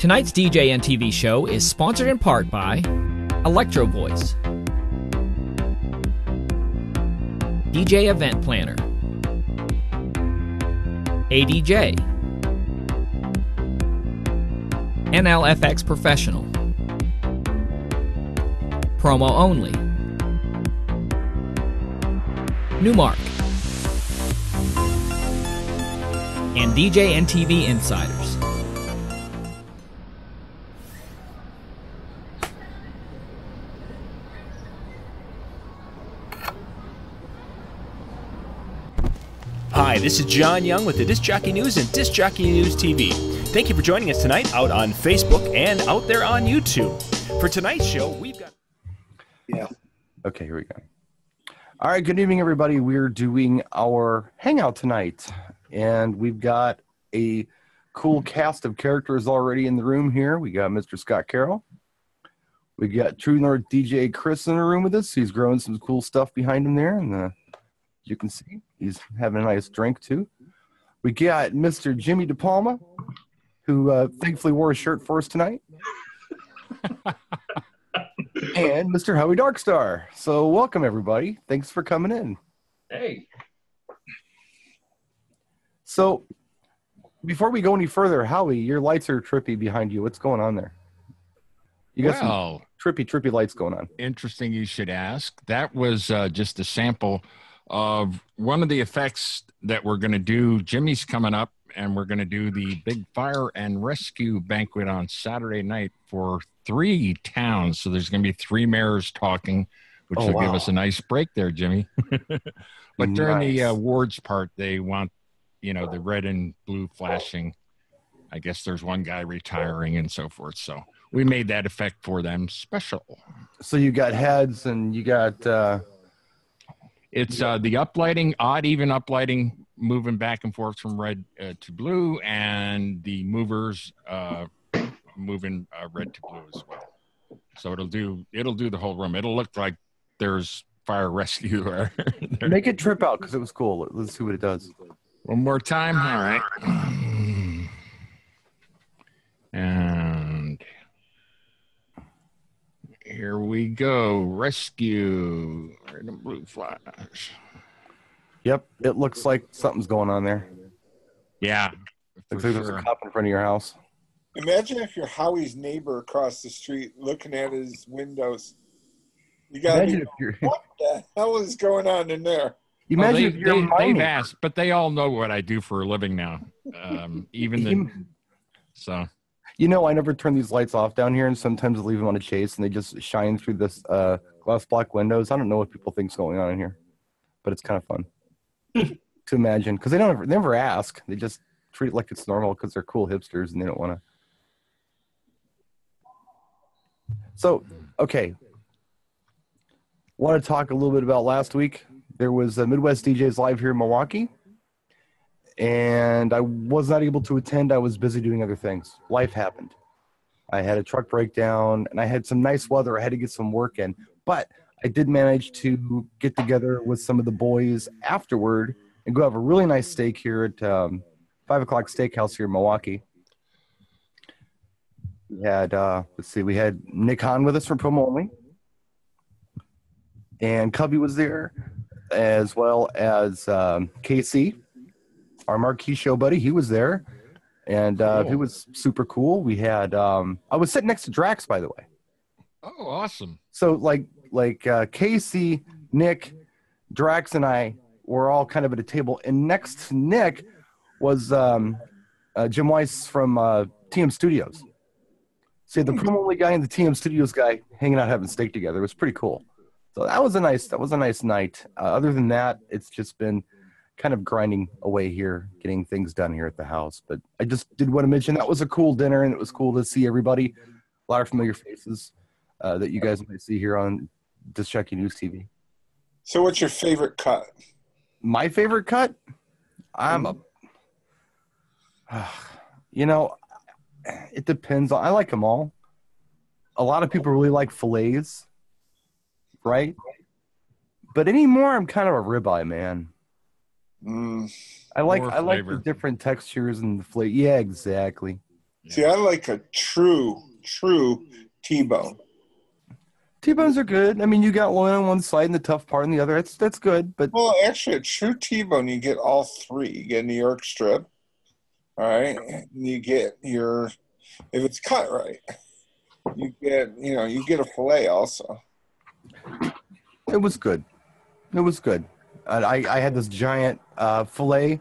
Tonight's DJNTV show is sponsored in part by Electro Voice, DJ Event Planner, ADJ, NLFX Professional, Promo Only, Newmark, and DJNTV Insiders. Hi, this is John Young with the Disc Jockey News and Disc Jockey News TV. Thank you for joining us tonight out on Facebook and out there on YouTube. For tonight's show, we've got... Yeah. Okay, here we go. All right, good evening, everybody. We're doing our Hangout tonight, and we've got a cool cast of characters already in the room here. We got Mr. Scott Carroll. We got True North DJ Chris in the room with us. He's growing some cool stuff behind him there, and you can see he's having a nice drink, too. We got Mr. Jimmy DePalma, who thankfully wore a shirt for us tonight. And Mr. Howie Darkstar. So welcome, everybody. Thanks for coming in. Hey. So before we go any further, Howie, your lights are trippy behind you. What's going on there? You got some trippy lights going on. Interesting you should ask. That was just a sample of one of the effects that we're going to do. Jimmy's coming up, and we're going to do the big fire and rescue banquet on Saturday night for 3 towns. So there's going to be 3 mayors talking, which will give us a nice break there, Jimmy. But during the awards part, they want, you know, the red and blue flashing. I guess there's one guy retiring and so forth. So we made that effect for them special. So you got heads and you got... It's the uplighting, odd even uplighting, moving back and forth from red to blue, and the movers moving red to blue as well. So it'll do the whole room. It'll look like there's fire rescue there. Make it trip out because it was cool. Let's see what it does. One more time. All right. And here we go. Rescue. Red and blue flash. Yep, it looks like something's going on there. Yeah. Looks like there's a cop in front of your house. Imagine if you're Howie's neighbor across the street looking at his windows. You gotta be, what the hell is going on in there? Imagine if you're they've asked, but they all know what I do for a living now. So. You know, I never turn these lights off down here, and sometimes I leave them on a chase, and they just shine through this glass block windows. I don't know what people think's going on in here, but it's kind of fun to imagine because they never ask. They just treat it like it's normal because they're cool hipsters and they don't want to. So, okay, want to talk a little bit about last week. There was a Midwest DJs Live here in Milwaukee. And I was not able to attend. I was busy doing other things. Life happened. I had a truck breakdown, and I had some nice weather. I had to get some work in. But I did manage to get together with some of the boys afterward and go have a really nice steak here at 5 O'Clock Steakhouse here in Milwaukee. We had, we had Nick Hahn with us from Promo Only. And Cubby was there, as well as KC. Our marquee show buddy, he was there, and he was super cool. We had I was sitting next to Drax, by the way. Oh, awesome! So like Casey, Nick, Drax, and I were all kind of at a table, and next to Nick was Jim Weiss from TM Studios. So you had the Promo Only guy and the TM Studios guy hanging out having steak together. It was pretty cool. So that was a nice night. Other than that, it's just been kind of grinding away here, getting things done here at the house. But I just did want to mention that was a cool dinner, and it was cool to see everybody, a lot of familiar faces that you guys might see here on Disc Jockey News TV. So what's your favorite cut? My favorite cut? It depends. I like them all. A lot of people really like fillets, right? But anymore, I'm kind of a ribeye man. I like the different textures and the flavor. Yeah, exactly. See, I like a true T-bone. T-bones are good. I mean, you got one on one side and the tough part on the other. That's good. But well, actually, a true T-bone, you get all three. You get a New York strip, all right, and you get your, if it's cut right, you get a fillet also. It was good. It was good. I had this giant fillet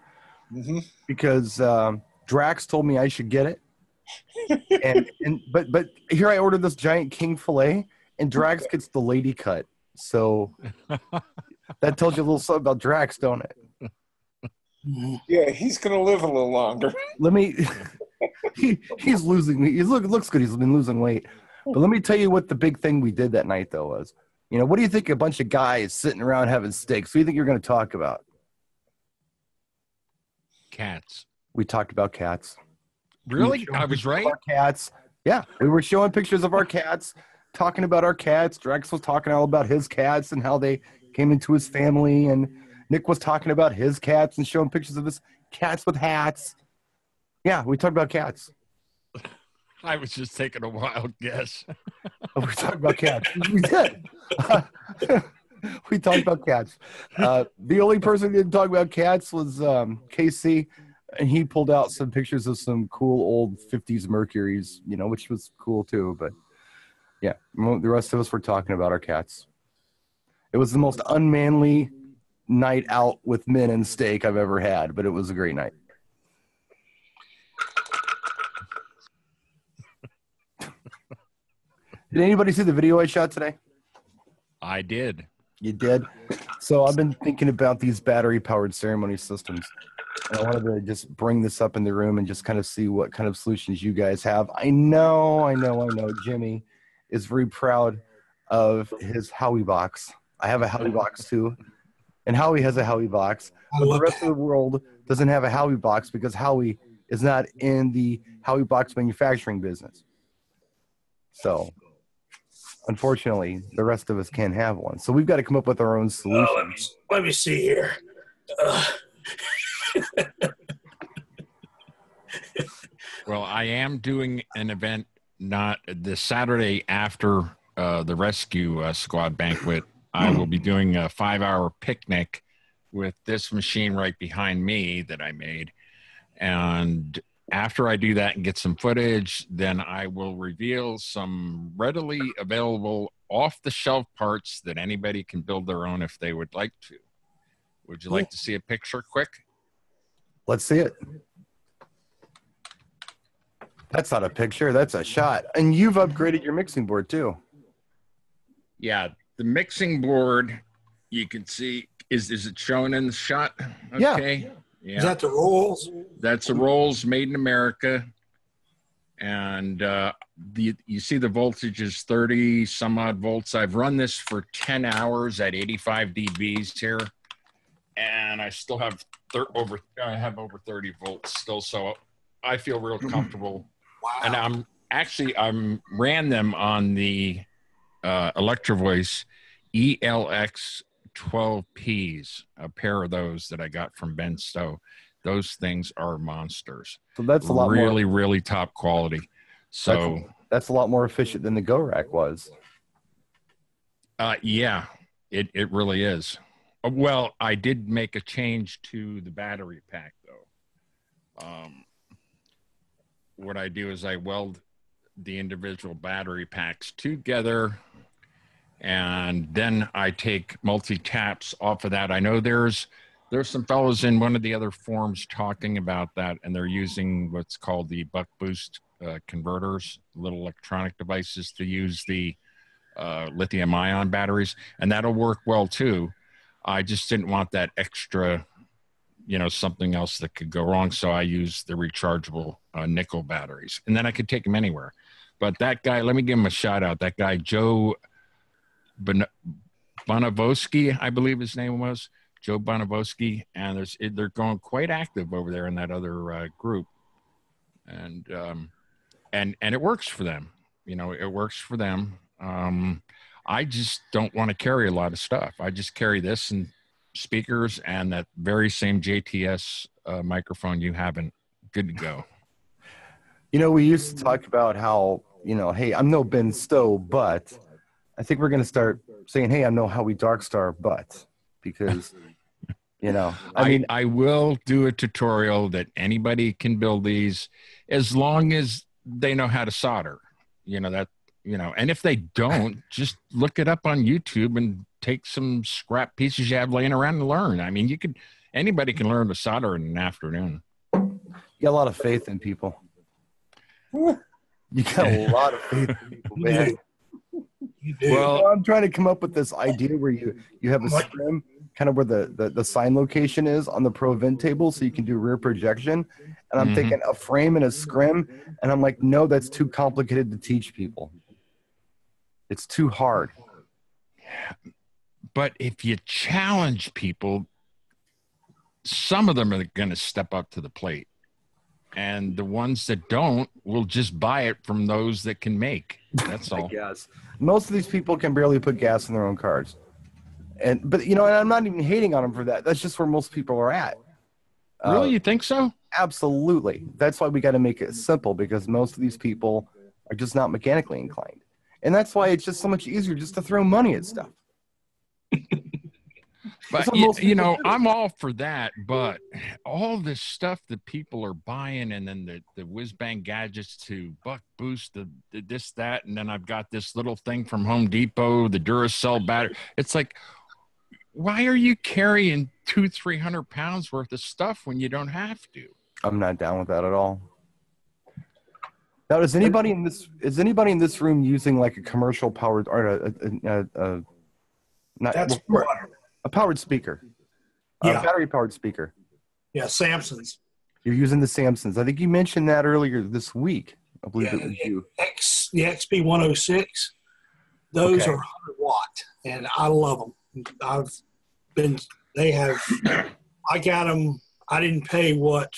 because Drax told me I should get it, but here I ordered this giant king fillet, and Drax gets the lady cut. So that tells you a little something about Drax, don't it? Yeah, he's gonna live a little longer. Let me. He's losing. He looks good. He's been losing weight. But let me tell you what the big thing we did that night though was. You know, what do you think a bunch of guys sitting around having steaks? What do you think you're going to talk about? Cats. We talked about cats. Really? I was right? Our cats. Yeah, we were showing pictures of our cats, talking about our cats. Drax was talking all about his cats and how they came into his family, and Nick was talking about his cats and showing pictures of his cats with hats. Yeah, we talked about cats. I was just taking a wild guess. We talked about cats. We did. We talked about cats. The only person who didn't talk about cats was KC, and he pulled out some pictures of some cool old 50s Mercuries, you know, which was cool too. But yeah, the rest of us were talking about our cats. It was the most unmanly night out with men and steak I've ever had, but it was a great night. Did anybody see the video I shot today? I did. You did? So I've been thinking about these battery-powered ceremony systems. And I wanted to just bring this up in the room and just kind of see what kind of solutions you guys have. I know Jimmy is very proud of his Howie box. I have a Howie box too. And Howie has a Howie box. But the rest of the world doesn't have a Howie box because Howie is not in the Howie box manufacturing business. So unfortunately, the rest of us can't have one. So we've got to come up with our own solution. Let me see here. Well, I am doing an event not the Saturday after the rescue squad banquet. I will be doing a 5-hour picnic with this machine right behind me that I made. And after I do that and get some footage, then I will reveal some readily available off-the-shelf parts that anybody can build their own if they would like to. Would you like to see a picture quick? Let's see it. That's not a picture. That's a shot. And you've upgraded your mixing board, too. Yeah, the mixing board, you can see, is it shown in the shot? Okay. Yeah. Yeah. Is that the rolls? That's the rolls made in America. And you see the voltage is 30 some odd volts. I've run this for 10 hours at 85 dBs here. And I still have over 30 volts still. So I feel real comfortable. Wow. And I'm ran them on the Electro Voice ELX 12Ps, a pair of those that I got from Ben Stowe. Those things are monsters. So that's a lot really top quality. So that's a lot more efficient than the Go Rack was. Yeah, it really is. Well, I did make a change to the battery pack though. What I do is I weld the individual battery packs together, and then I take multi-taps off of that. I know there's some fellows in one of the other forums talking about that, and they're using what's called the buck boost converters, little electronic devices to use the lithium ion batteries, and that'll work well too. I just didn't want that extra, something else that could go wrong. So I use the rechargeable nickel batteries, and then I could take them anywhere. But that guy, let me give him a shout out. That guy, Joe Bonavoski, I believe his name was, Joe Bonavoski, and they're going quite active over there in that other group, and it works for them. It works for them. I just don't want to carry a lot of stuff. I just carry this and speakers and that very same JTS microphone you have, and good to go. You know, we used to talk about how, you know, hey, I'm no Ben Stowe, but I think we're going to start saying, hey, I'm no Howie Darkstar, but because, you know, I mean, I will do a tutorial that anybody can build these as long as they know how to solder, and if they don't, just look it up on YouTube and take some scrap pieces you have laying around and learn. I mean, anybody can learn to solder in an afternoon. you got a lot of faith in people. You got a lot of faith in people, man. You do. Well, I'm trying to come up with this idea where you have a scrim kind of where the sign location is on the pro event table so you can do rear projection. And I'm thinking a frame and a scrim. And I'm like, no, that's too complicated to teach people. It's too hard. But if you challenge people, some of them are going to step up to the plate. And the ones that don't will just buy it from those that can make. That's all. Yes. Most of these people can barely put gas in their own cars. But you know, and I'm not even hating on them for that. That's just where most people are at. Really? You think so? Absolutely. That's why we got to make it simple, because most of these people are just not mechanically inclined. And that's why it's just so much easier just to throw money at stuff. But, I'm all for that. But all this stuff that people are buying, and then the whiz-bang gadgets to buck boost, the this, that, and then I've got this little thing from Home Depot, the Duracell battery. It's like, why are you carrying 200-300 pounds worth of stuff when you don't have to? I'm not down with that at all. Now, is anybody in this room using like a commercial powered or a powered speaker? Yeah. A battery powered speaker. Yeah, Samson's. You're using the Samsons. I think you mentioned that earlier this week. I believe it was you. The XP106. Those are 100 watt, and I love them. I got them. I didn't pay what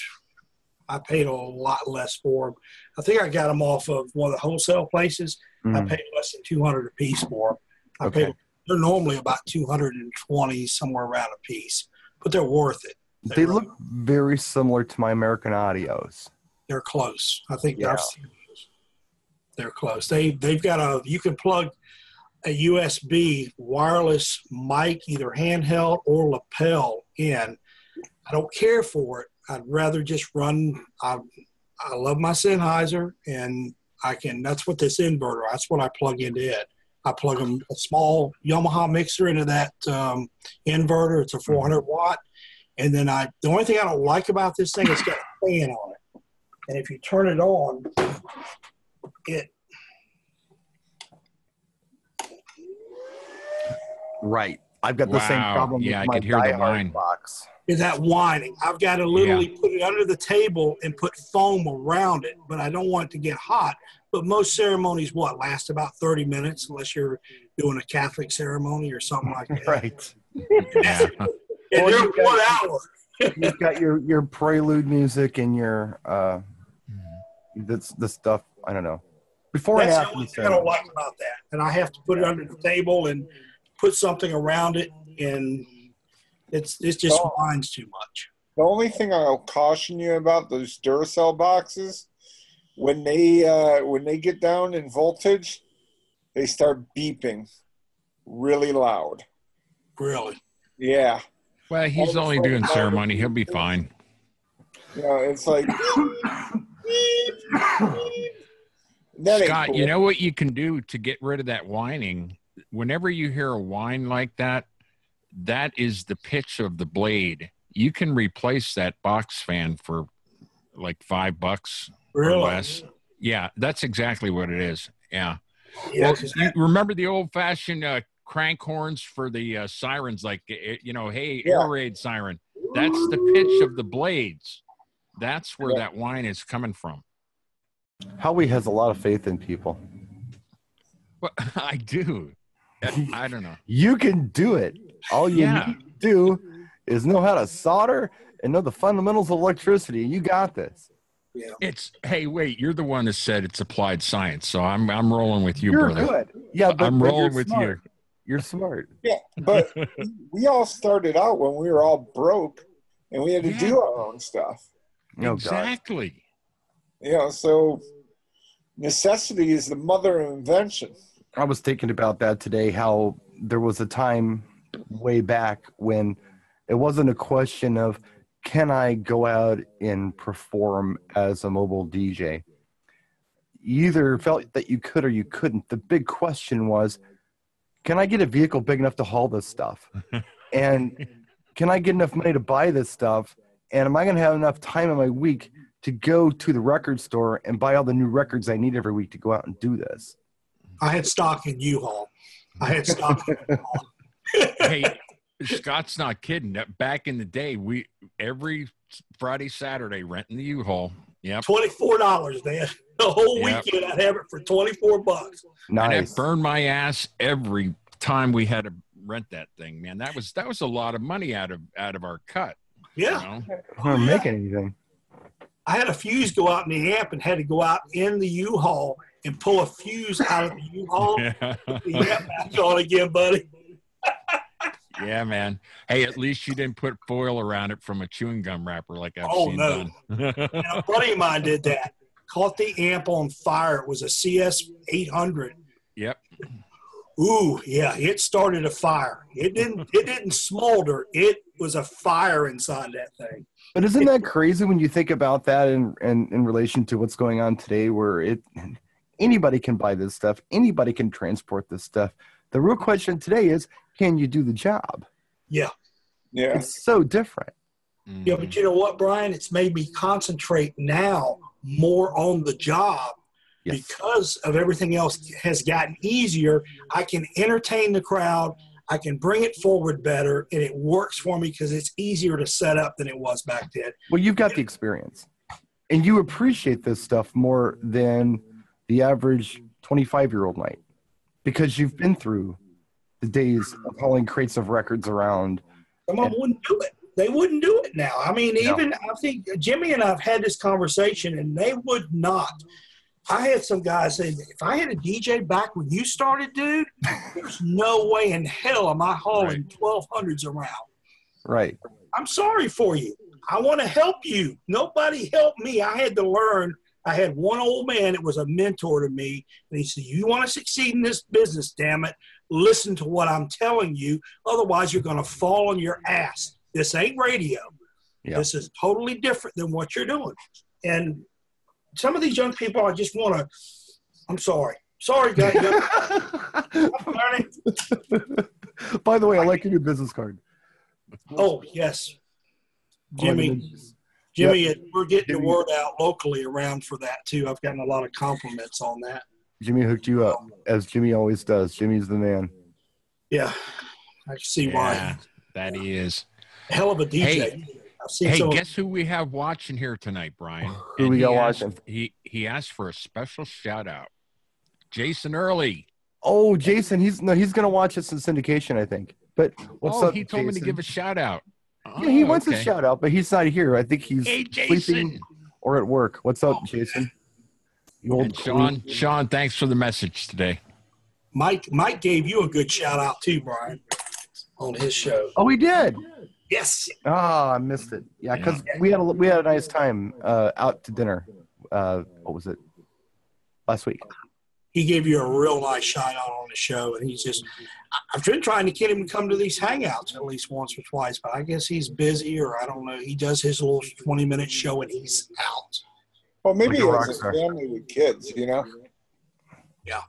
I paid, a lot less for them. I think I got them off of one of the wholesale places. I paid less than $200 a piece for them. They're normally about $220, somewhere around a piece, but they're worth it. They look very similar to my American Audios. They're close. I think they're close. They've got you can plug a USB wireless mic, either handheld or lapel in. I don't care for it. I'd rather just run. I love my Sennheiser, and that's what this inverter, that's what I plug into it. I plug a small Yamaha mixer into that inverter. It's a 400 watt. And then the only thing I don't like about this thing is it's got a fan on it. And if you turn it on, Right. I've got the same problem with my I could hear the whine box. Is that whining? I've got to literally put it under the table and put foam around it, but I don't want it to get hot. But most ceremonies, last about 30 minutes, unless you're doing a Catholic ceremony or something like that. Right. And they're 1 hour. You've got your prelude music and your the stuff, I don't know. Before That's and the after only thing I don't like about that. And I have to put it under the table and put something around it, and it's just whines too much. The only thing I'll caution you about those Duracell boxes, when they get down in voltage, they start beeping really loud. Really? Yeah. Well, he's only doing ceremony. He'll be fine. It's like Scott, you know what you can do to get rid of that whining? Whenever you hear a whine like that, that is the pitch of the blade. You can replace that box fan for like $5 or less. Yeah, that's exactly what it is. Yeah. Well, you remember the old-fashioned crank horns for the sirens, like, air raid siren. That's the pitch of the blades. That's where that whine is coming from. Howie has a lot of faith in people. Well, I do. I don't know. You can do it. All you need to do is know how to solder and know the fundamentals of electricity. You got this. Yeah. Hey, wait, you're the one that said it's applied science, so I'm rolling with you, you're brother. Good. Yeah, but I'm rolling with you. You're smart. Yeah, but we all started out when we were all broke, and we had to do our own stuff. Exactly. So necessity is the mother of invention. I was thinking about that today, how there was a time way back when it wasn't a question of, can I go out and perform as a mobile DJ? You either felt that you could or you couldn't. The big question was, can I get a vehicle big enough to haul this stuff? And can I get enough money to buy this stuff? And am I going to have enough time in my week to go to the record store and buy all the new records I need every week to go out and do this? I had stock in U-Haul. Hey, Scott's not kidding. Back in the day, we every Friday, Saturday renting the U-Haul. Yep. $24, man. The whole weekend I'd have it for $24. Nice. And that burned my ass every time we had to rent that thing, man. That was a lot of money out of our cut. Yeah. You know? I don't make anything. I had a fuse go out in the amp and had to go out in the U-Haul and pull a fuse out of the U-Haul. Yeah, back on again, buddy. Yeah, man. Hey, at least you didn't put foil around it from a chewing gum wrapper like I've seen done. And a buddy of mine did that. Caught the amp on fire. It was a CS 800. Yep. Ooh, yeah, it started a fire. It didn't smolder. It was a fire inside that thing. But isn't that crazy when you think about that in relation to what's going on today, where anybody can buy this stuff, anybody can transport this stuff. The real question today is, can you do the job? Yeah. Yeah. It's so different. Yeah, but you know what, Brian? It's made me concentrate now more on the job. Yes. Because of everything else has gotten easier. I can entertain the crowd. I can bring it forward better, and it works for me because it's easier to set up than it was back then. Well, you've got the experience, and you appreciate this stuff more than the average 25-year-old might, because you've been through the days of hauling crates of records around. Someone wouldn't do it. They wouldn't do it now. I mean, I think Jimmy and I have had this conversation, and they would not. I had some guys say, if I had a DJ back when you started, dude, there's no way in hell am I hauling 1200s around. Right. I'm sorry for you. I want to help you. Nobody helped me. I had to learn. I had one old man that was a mentor to me, and he said, you want to succeed in this business, damn it, listen to what I'm telling you. Otherwise, you're going to fall on your ass. This ain't radio. Yeah. This is totally different than what you're doing. And some of these young people, I just want to – I'm sorry. Sorry, guys. By the way, I like your new business card. Oh, yes. Jimmy, we're getting the word out locally around for that, too. I've gotten a lot of compliments on that. Jimmy hooked you up, as Jimmy always does. Jimmy's the man. Yeah. I can see why. That he is. Hell of a DJ. Hey, guess who we have watching here tonight, Brian? Who we got watching? He asked for a special shout out. Jason Early. Oh, Jason, he's going to watch us in syndication, I think. But what's up, he told me to give a shout out. Yeah, he wants a shout out, but he's not here. I think he's sleeping or at work. What's up, Jason? You old Sean, thanks for the message today. Mike gave you a good shout out too, Brian, on his show. Oh, he did. Yes. I missed it. Yeah, because we had a nice time out to dinner. What was it? Last week. He gave you a real nice shout out on the show, and he's just – I've been trying to get him to come to these hangouts at least once or twice, but I guess he's busy or I don't know. He does his little 20-minute show, and he's out. Well, maybe he has a family with kids, you know? Yeah.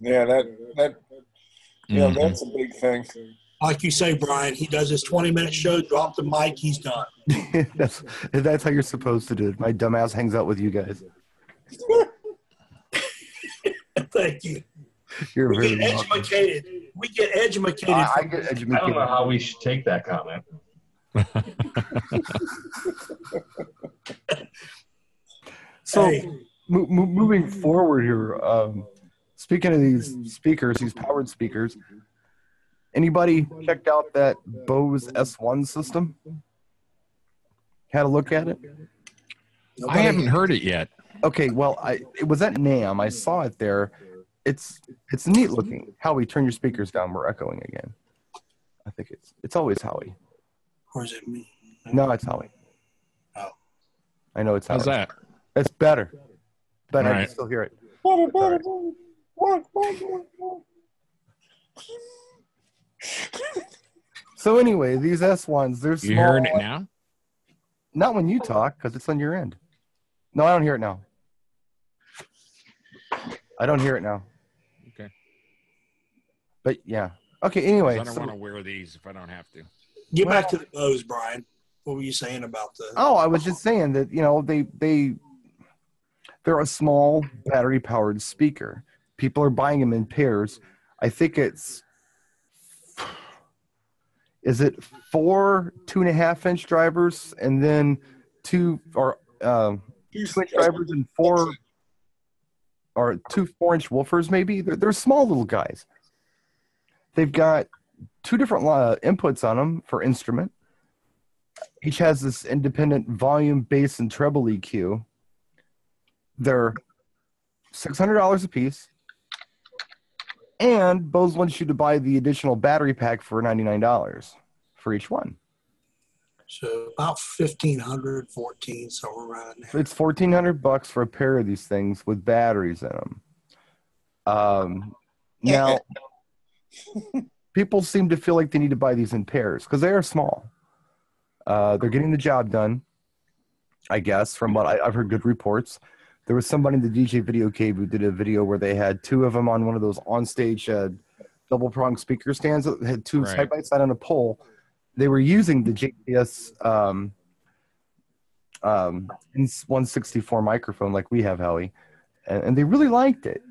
Yeah, that's a big thing. Like you say, Brian, he does his 20-minute show, drop the mic, he's done. that's how you're supposed to do it. My dumbass hangs out with you guys. Thank you. We get educated. We get educated. I get educated. I don't know how we should take that comment. So, moving forward here, speaking of these speakers, these powered speakers, anybody checked out that Bose S1 system? Had a look at it? I haven't heard it yet. Okay, well, it was at NAMM. I saw it there. It's neat looking. Howie, turn your speakers down. We're echoing again. I think it's always Howie. Or is it me? No, it's Howie. Oh. I know it's Howie. How's that? It's better. but I Right. can still hear it. So anyway, these S1s, they're small. You hearing it now? Not when you talk, because it's on your end. No, I don't hear it now. I don't hear it now. Okay. But yeah. Okay, anyway. I don't want to wear these if I don't have to. Get back to the Bose, Brian. What were you saying about the? Oh, I was just saying that, you know, they're a small battery powered speaker. People are buying them in pairs. I think is it 4 2.5-inch drivers and then 2 2-inch drivers and 4 or 2 4-inch woofers maybe? They're small little guys. They've got 2 different inputs on them for instrument. Each has this independent volume, bass, and treble EQ. They're $600 a piece. And Bose wants you to buy the additional battery pack for $99 for each one. So about 1,500, 14, somewhere around there. It's $1,400 for a pair of these things with batteries in them. Now, people seem to feel like they need to buy these in pairs because they are small. They're getting the job done, I guess, from what I've heard good reports. There was somebody in the DJ Video Cave who did a video where they had 2 of them on one of those on-stage double-pronged speaker stands that had 2 Right. side-by-side on a pole. They were using the JBS 164 microphone like we have, Howie, and they really liked it.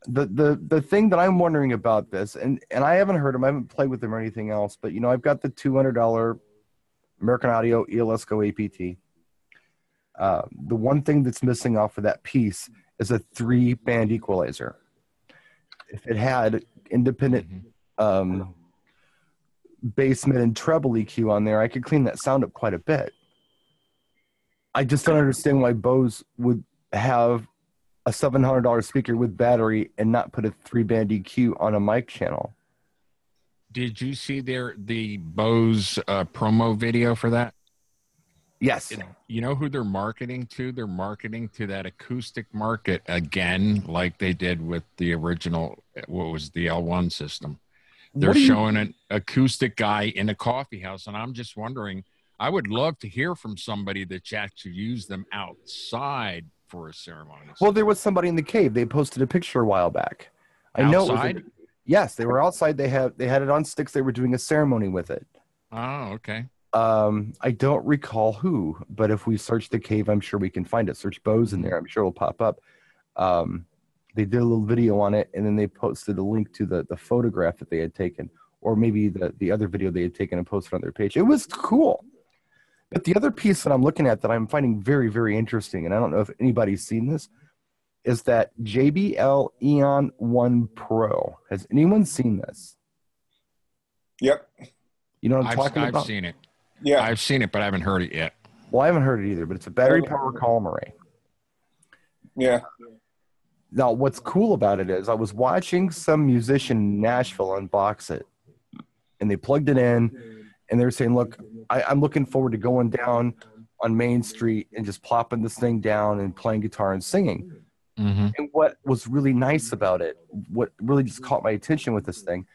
The thing that I'm wondering about this, and I haven't heard them, I haven't played with them or anything else, but, you know, I've got the $200 American Audio ELS Go APT. The one thing that's missing off of that piece is a 3-band equalizer. If it had independent bass, mid, and treble EQ on there, I could clean that sound up quite a bit. I just don't understand why Bose would have a $700 speaker with battery and not put a 3-band EQ on a mic channel. Did you see the Bose promo video for that? Yes. You know who they're marketing to? They're marketing to that acoustic market again, like they did with the original, what was the L1 system. They're showing an acoustic guy in a coffee house, and I'm just wondering, I would love to hear from somebody that's actually used them outside for a ceremony. Well, there was somebody in the cave. They posted a picture a while back. I know it was yes, they were outside. They had it on sticks. They were doing a ceremony with it. Oh, okay. I don't recall who, but if we search the cave, I'm sure we can find it. Search Bose in there. I'm sure it'll pop up. They did a little video on it, and then they posted a link to the photograph that they had taken, or maybe the other video they had taken and posted on their page. It was cool. But the other piece that I'm looking at that I'm finding very, very interesting, and I don't know if anybody's seen this, is that JBL Eon 1 Pro. Has anyone seen this? Yep. You know what I'm talking about? I've seen it. Yeah. I've seen it, but I haven't heard it yet. Well, I haven't heard it either, but it's a battery power column array. Yeah. Now, what's cool about it is I was watching some musician in Nashville unbox it, and they plugged it in, and they were saying, look, I'm looking forward to going down on Main Street and just plopping this thing down and playing guitar and singing. Mm-hmm. And what was really nice about it, what really just caught my attention with this thing,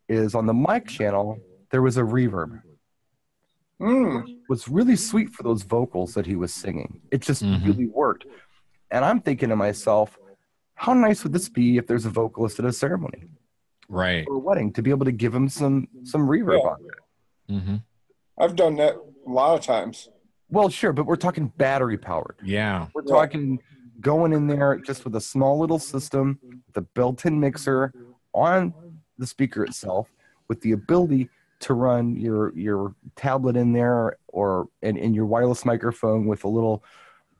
is on the mic channel, there was a reverb. Was really sweet for those vocals that he was singing. It just really worked. And I'm thinking to myself, how nice would this be if there's a vocalist at a ceremony? Right. Or a wedding, to be able to give him some reverb on it. Mm-hmm. I've done that a lot of times. Well, sure, but we're talking battery powered. Yeah. We're talking going in there just with a small little system, the built-in mixer on the speaker itself, with the ability to run your tablet in there or in your wireless microphone with a little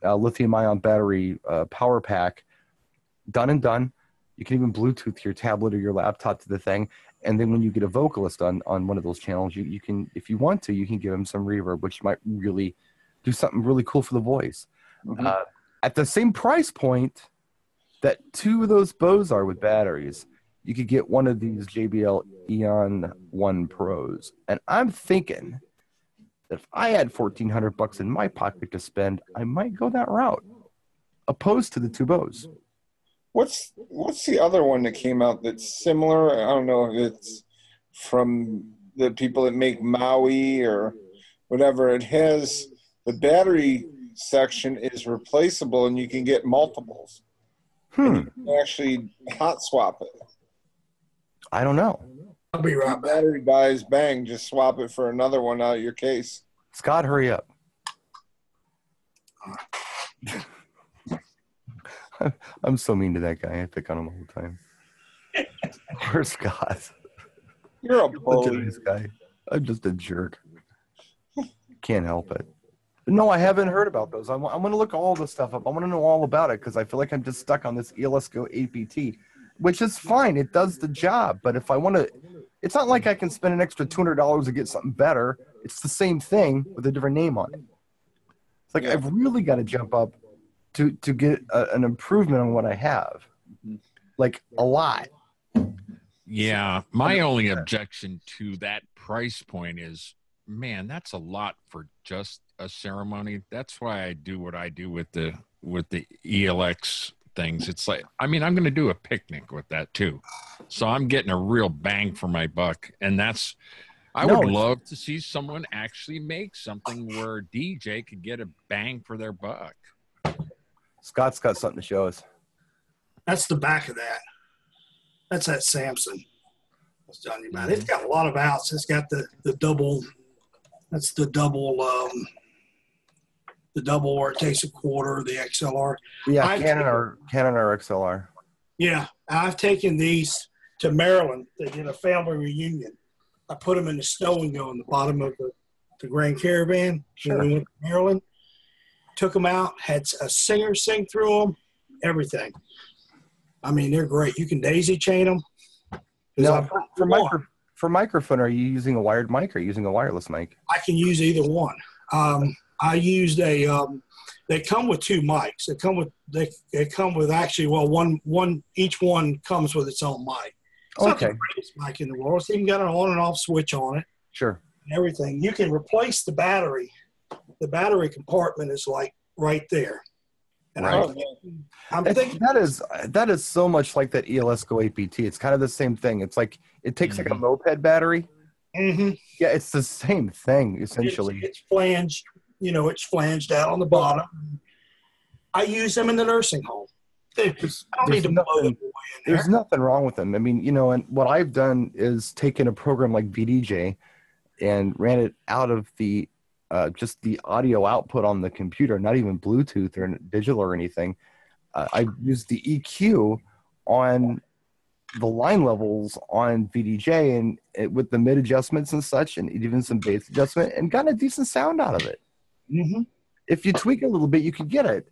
lithium-ion battery power pack. Done and done. You can even Bluetooth your tablet or your laptop to the thing. And then when you get a vocalist on one of those channels, you can, if you want to, you can give them some reverb, which might really do something really cool for the voice. At the same price point that 2 of those Bose are with batteries, you could get one of these JBL Eon 1 Pros. And I'm thinking that if I had $1,400 in my pocket to spend, I might go that route. opposed to the two bows. What's the other one that came out that's similar? I don't know if it's from the people that make Maui or whatever. It has the battery section is replaceable, and you can get multiples. And you can actually hot swap it. I don't know. I'll be right back. Battery dies, bang, just swap it for another one out of your case. Scott, hurry up. I'm so mean to that guy. I pick on him all the time. Where's Scott? You're a Such a bully. nice guy. I'm just a jerk. Can't help it. No, I haven't heard about those. I'm going to look all this stuff up. I want to know all about it because I feel like I'm just stuck on this ELS Go APT, which is fine. It does the job. But if I want to, it's not like I can spend an extra $200 to get something better. It's the same thing with a different name on it. It's like I've really got to jump up to get an improvement on what I have, like a lot. Yeah, my only objection to that price point is, man, that's a lot for just a ceremony. That's why I do what I do with the ELX things. It's like, I mean, I'm going to do a picnic with that too, so I'm getting a real bang for my buck, and that's. I would love to see someone actually make something where DJ could get a bang for their buck. Scott's got something to show us. That's the back of that. That's that Samson I was telling you about. It's got a lot of outs. It's got the double. That's the double where it takes a quarter, the XLR. Yeah, Canon or XLR. Yeah, I've taken these to Maryland. They did a family reunion. I put them in the snow and go in the bottom of the Grand Caravan. Sure. When we went to Maryland, took them out, had a singer sing through them, everything. I mean, they're great. You can daisy chain them. Now, for microphone, are you using a wired mic or are you using a wireless mic? I can use either one. I used a. They come with two mics. They come with actually, well, one each one comes with its own mic. It's not the greatest mic in the world. It's even got an on and off switch on it. Sure. And everything. You can replace the battery. The battery compartment is like right there. And right. I'm thinking that is so much like that ELS Go APT. It's kind of the same thing. It's like it takes like a moped battery. Mm-hmm. Yeah, it's the same thing essentially. It's flanged. You know, it's flanged out on the bottom. I use them in the nursing home. I don't need to blow them away in there. There's nothing wrong with them. I mean, you know, and what I've done is taken a program like VDJ and ran it out of the just the audio output on the computer, not even Bluetooth or digital or anything. I used the EQ on the line levels on VDJ and with the mid adjustments and such, and even some bass adjustment, and got a decent sound out of it. Mm-hmm. If you tweak it a little bit, you can get it.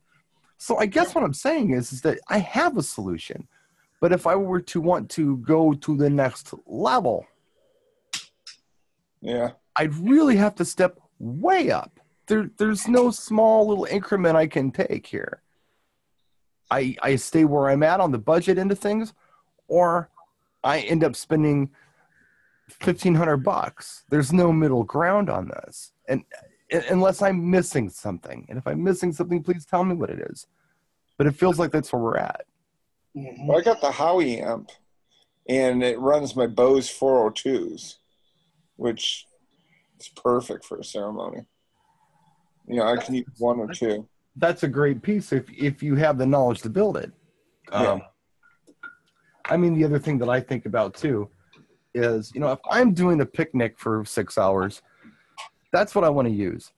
So I guess what I'm saying is that I have a solution, but if I were to want to go to the next level, I'd really have to step way up. There's no small little increment I can take here. I stay where I'm at on the budget end of things, or I end up spending $1,500. There's no middle ground on this, and unless I'm missing something. And if I'm missing something, please tell me what it is. But it feels like that's where we're at. Well, I got the Howie amp, and it runs my Bose 402s, which is perfect for a ceremony. You know, I can use one or two. That's a great piece if you have the knowledge to build it. I mean, the other thing that I think about too is, you know, if I'm doing a picnic for 6 hours, that's what I want to use.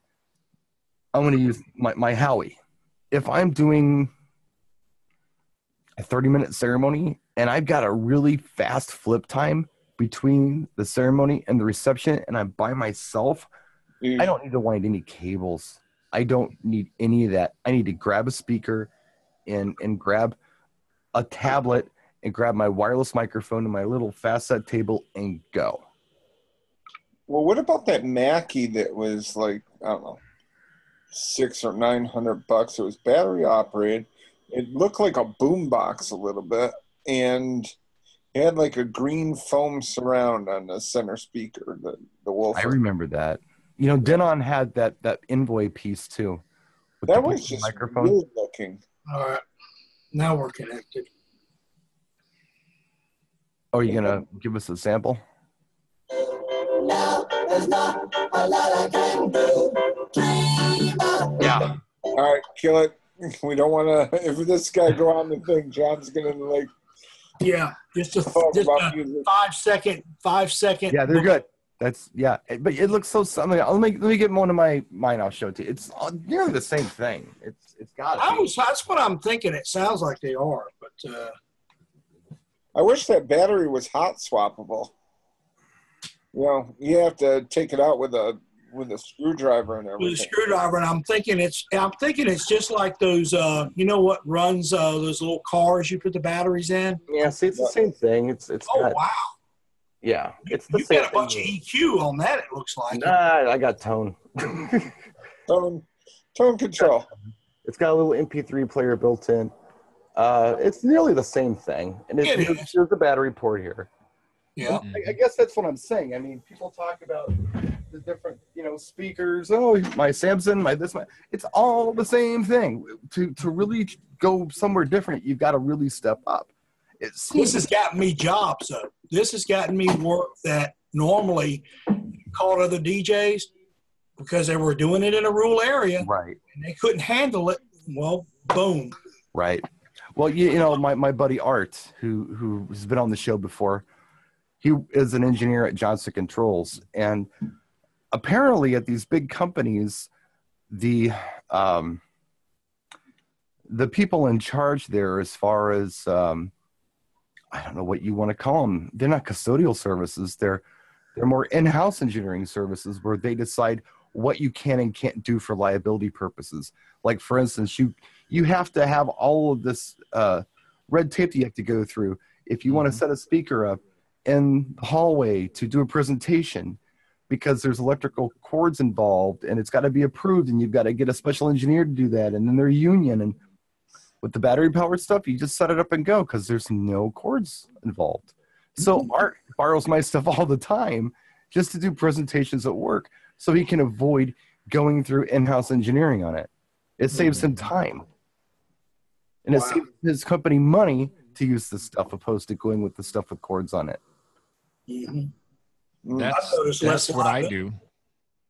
I want to use my Howie. If I'm doing a 30-minute ceremony and I've got a really fast flip time between the ceremony and the reception and I'm by myself, I don't need to wind any cables. I don't need any of that. I need to grab a speaker and grab a tablet and grab my wireless microphone and my little fast set table and go. Well, what about that Mackie that was like, I don't know, $600 or $900? It was battery operated. It looked like a boombox a little bit, and it had like a green foam surround on the center speaker, the Wolf. I remember that. You know, Denon had that Envoy piece too. That was just weird looking. All right. Now we're connected. Oh, are you gonna give us a sample? Now there's not a lot I can do. Yeah. All right, kill it. We don't want to. If this guy go on the thing, John's gonna like. Yeah, just a Talk about 5 second. Yeah, they're good. That's but it looks so. I mean, let me get one of mine. I'll show it to you. It's nearly the same thing. It's got. That's what I'm thinking. It sounds like they are, but. I wish that battery was hot swappable. You know, you have to take it out with a screwdriver and everything. With a screwdriver, and I'm thinking it's just like those. You know what runs those little cars you put the batteries in? Yeah, see, it's the same thing. It's. Oh wow. Yeah, it's the You same got a bunch of EQ on that. It looks like. Nah, I got tone. Tone control. It's got a little MP3 player built in. It's nearly the same thing, and here's the battery port here. Yeah, I guess that's what I'm saying. I mean, people talk about the different, speakers. Oh, my Samsung, it's all the same thing. To really go somewhere different, you've got to really step up. This has gotten me jobs, though. This has gotten me work that normally called other DJs because they were doing it in a rural area, right? And they couldn't handle it. Well, boom. Right. Well, my buddy Art, who has been on the show before, he is an engineer at Johnson Controls, and apparently at these big companies, the people in charge there, as far as I don't know what you want to call them, they're not custodial services. They're more in-house engineering services where they decide what you can and can't do for liability purposes. Like, for instance, you have to have all of this red tape that you have to go through if you want to set a speaker up in the hallway to do a presentation, because there's electrical cords involved and it's got to be approved, and you've got to get a special engineer to do that, and then they're union. And with the battery powered stuff, you just set it up and go because there's no cords involved. So Art borrows my stuff all the time just to do presentations at work, so he can avoid going through in-house engineering on it. It saves him time. And it saves his company money to use this stuff opposed to going with the stuff with cords on it. Mm-hmm. That's what I do.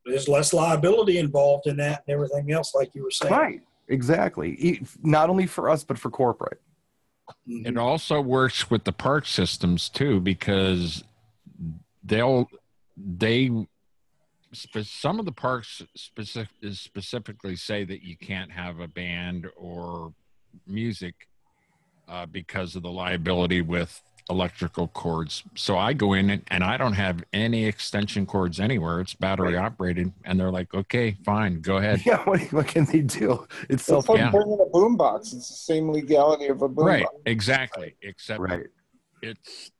There's less liability involved in that and everything else, like you were saying. Right. Exactly. Not only for us, but for corporate. It also works with the park systems too, because some of the parks specifically say that you can't have a band or music because of the liability with electrical cords. So I go in and I don't have any extension cords anywhere. It's battery operated, and they're like, "Okay, fine, go ahead." Yeah, what can they do? It's like bringing a boombox. It's the same legality of a boombox. Right, exactly. Except it's.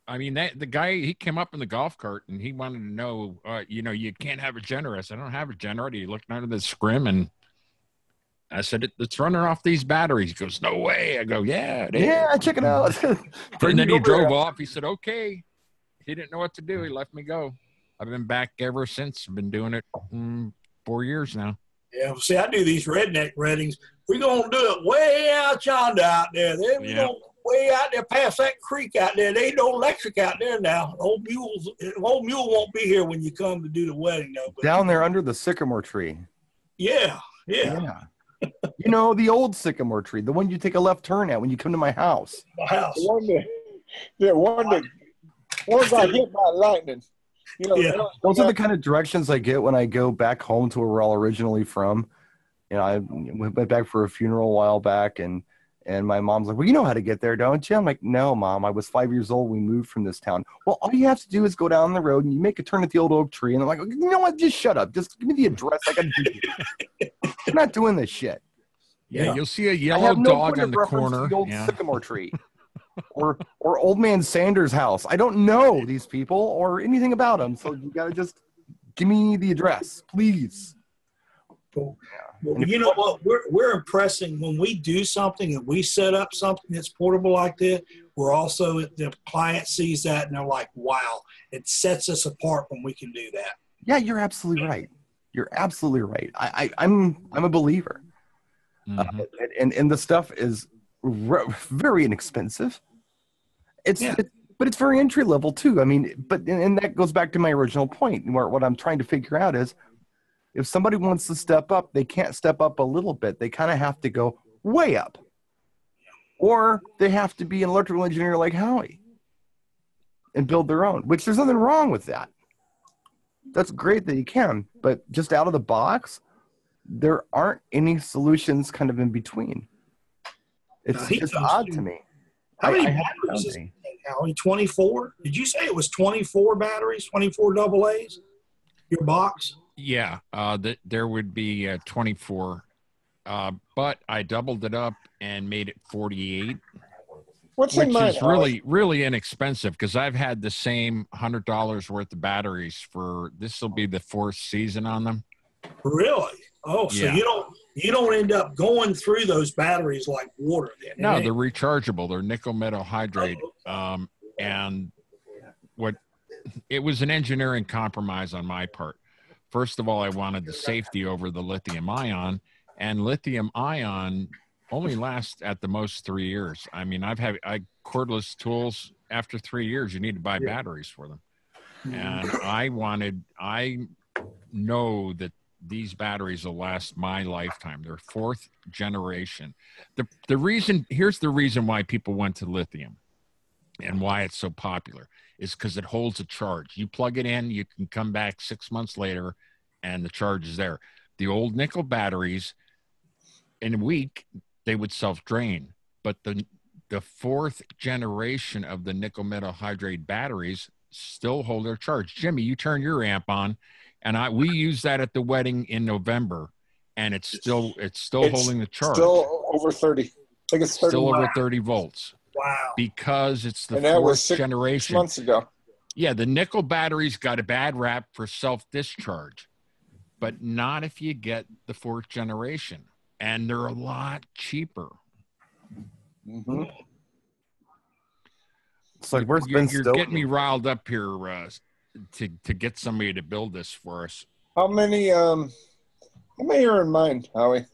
I mean, the guy, he came up in the golf cart and he wanted to know, you can't have a generator. I said, I don't have a generator. He looked under the scrim and I said, it's running off these batteries. He goes, no way. I go, yeah, it is. Yeah, check it out. And then he drove off. He said, okay. He didn't know what to do. He let me go. I've been back ever since. I've been doing it 4 years now. Yeah, see, I do these redneck readings. We're going to do it way out yonder out there. Then we're going way out there past that creek out there. There ain't no electric out there now. Old mule won't be here when you come to do the wedding, though. But down there under the sycamore tree. Yeah. The old sycamore tree, the one you take a left turn at when you come to my house. My house. One got hit by lightning. Those are the kind of directions I get when I go back home to where we're all originally from. I went back for a funeral a while back, and my mom's like, well, you know how to get there, don't you? I'm like, no, Mom, I was 5 years old. We moved from this town. Well, all you have to do is go down the road and you make a turn at the old oak tree. And I'm like, you know what? Just shut up. Just give me the address. I got to do it. I'm not doing this shit. Yeah, you'll see a yellow dog in the corner. The old sycamore tree. or old man Sanders' house. I don't know these people or anything about them. So you got to just give me the address, please. Well, you know what? We're impressing when we do something and we set up something that's portable like that. We're also, the client sees that and they're like, wow, it sets us apart when we can do that. Yeah, you're absolutely right. You're absolutely right. I'm a believer. Mhm. And the stuff is very inexpensive. But it's very entry level too. I mean, and that goes back to my original point, where what I'm trying to figure out is, if somebody wants to step up, they can't step up a little bit. They kind of have to go way up, or they have to be an electrical engineer like Howie and build their own. Which there's nothing wrong with that. That's great that you can, but just out of the box, there aren't any solutions kind of in between. It's just odd to me. How many batteries is it, Howie? 24? Did you say it was 24 batteries, 24 AA's? Your box? Yeah, there would be 24, but I doubled it up and made it 48. What's which in mine, is really inexpensive, because I've had the same $100 worth of batteries for, this will be the 4th season on them. Really? Oh, so Yeah. you don't end up going through those batteries like water then? No, they're rechargeable. They're nickel metal hydrate. And it was an engineering compromise on my part. First of all, I wanted the safety over the lithium ion, and lithium ion only lasts at the most 3 years. I mean, I cordless tools, after 3 years, you need to buy batteries for them. And I know that these batteries will last my lifetime. They're 4th generation. Here's the reason why people went to lithium and why it's so popular, is because it holds a charge. You plug it in, you can come back 6 months later and the charge is there. The old nickel batteries, in a week, they would self-drain. But the 4th generation of the nickel metal hydrate batteries still hold their charge. Jimmy, you turn your amp on, and we use that at the wedding in November, and it's still holding the charge. Still over 30. I think it's 30. Still over 30 volts. Wow. Because it's the And that was 4th generation. 6 months ago. Yeah, the nickel batteries got a bad rap for self-discharge, but not if you get the 4th generation. And they're a lot cheaper. Mm-hmm. It's like you're getting me riled up here to get somebody to build this for us. How many are in mine, Howie?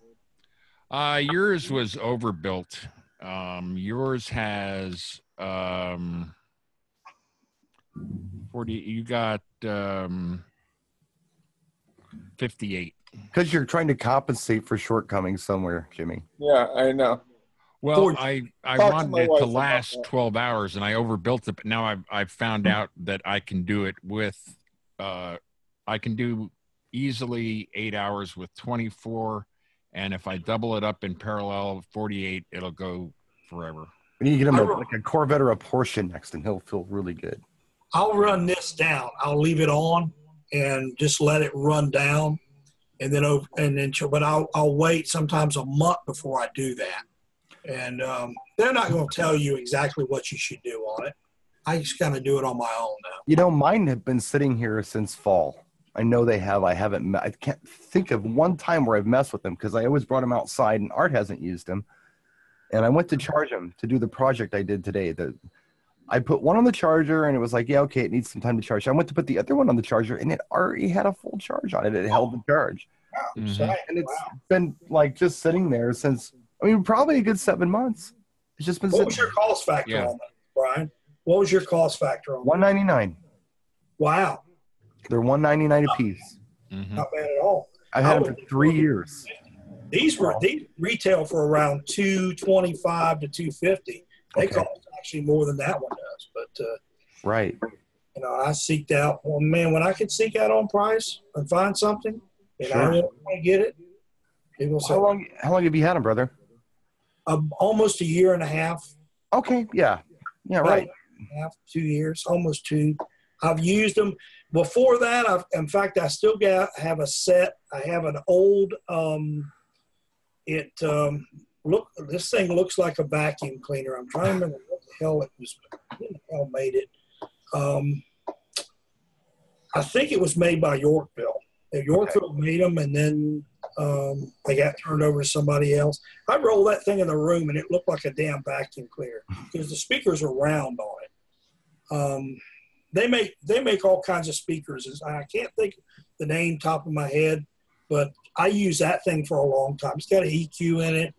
Yours was overbuilt. Yours has 40. You got 58. Because you're trying to compensate for shortcomings somewhere, Jimmy. Yeah, I know. Well, I wanted it to last 12 hours, and I overbuilt it. But now I've found out that I can do it with, I can do easily 8 hours with 24, and if I double it up in parallel, 48, it'll go forever. We need to get him like a Corvette or a Porsche next, and he'll feel really good. I'll run this down. I'll leave it on and just let it run down, but I'll wait sometimes a month before I do that. And they're not going to tell you exactly what you should do on it. I just kind of do it on my own now. You know, mine have been sitting here since fall. I know they have. I can't think of one time where I've messed with them, because I always brought them outside and Art hasn't used them. And I went to charge them to do the project I did today. I put one on the charger and it was like, yeah, okay, it needs some time to charge. I went to put the other one on the charger and it already had a full charge on it. It held the charge. Mm-hmm. And it's been like just sitting there since, probably a good 7 months. It's just been What was your cost factor on that, Brian? What was your cost factor on that? $199. Wow. They're $199 a piece. Mm-hmm. Not bad at all. I've had them for 3 years. These retail for around $225 to $250. They cost actually more than that one does. But right. I seeked out. Well, man, when I could seek out on price and find something, and I don't want to get it, people say, How long have you had them, brother? Almost a year and a half. Okay. Yeah. Yeah. Right. 2 years, almost 2. I've used them before that. In fact, I still have a set. I have an old. This thing looks like a vacuum cleaner. I'm trying to remember what the hell it was. Who the hell made it? I think it was made by Yorkville. Yorkville made them, and then they got turned over to somebody else. I rolled that thing in the room, and it looked like a damn vacuum cleaner because the speakers are round on it. They make all kinds of speakers. I can't think of the name top of my head, but I used that thing for a long time. It's got an EQ in it.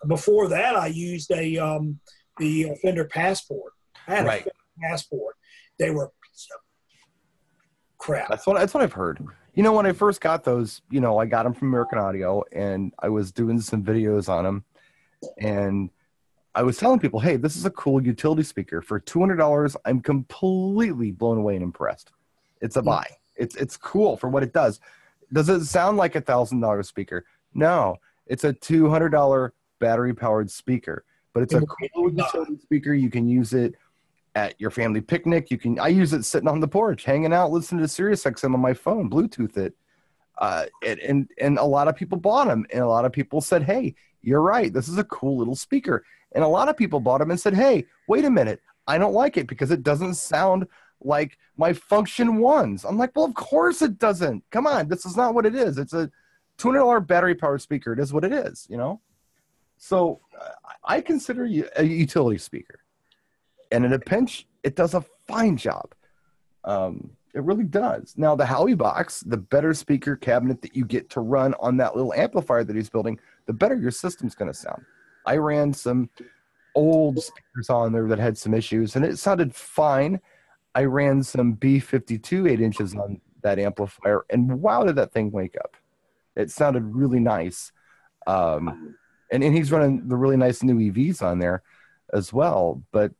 Before that, I used the Fender Passport. I had a Fender Passport. They were crap. That's what I've heard. You know, when I first got those, you know, I got them from American Audio, and I was doing some videos on them, and I was telling people, hey, this is a cool utility speaker. For $200, I'm completely blown away and impressed. It's a buy. It's cool for what it does. Does it sound like $1,000 speaker? No, it's a $200 battery-powered speaker, but it's a cool utility speaker. You can use it at your family picnic. I use it sitting on the porch, hanging out, listening to Sirius XM on my phone, Bluetooth it. And a lot of people bought them, and a lot of people said, hey, you're right, this is a cool little speaker. And a lot of people bought them and said, hey, wait a minute, I don't like it because it doesn't sound like my Function Ones. I'm like, well, of course it doesn't. Come on, this is not what it is. It's a $200 battery powered speaker. It is what it is, you know? So I consider you a utility speaker. And in a pinch, it does a fine job. It really does. Now, the Howie box, the better speaker cabinet that you get to run on that little amplifier that he's building, the better your system's going to sound. I ran some old speakers on there that had some issues, and it sounded fine. I ran some B52 8 inches on that amplifier, and wow, did that thing wake up. It sounded really nice. And he's running the really nice new EVs on there as well, but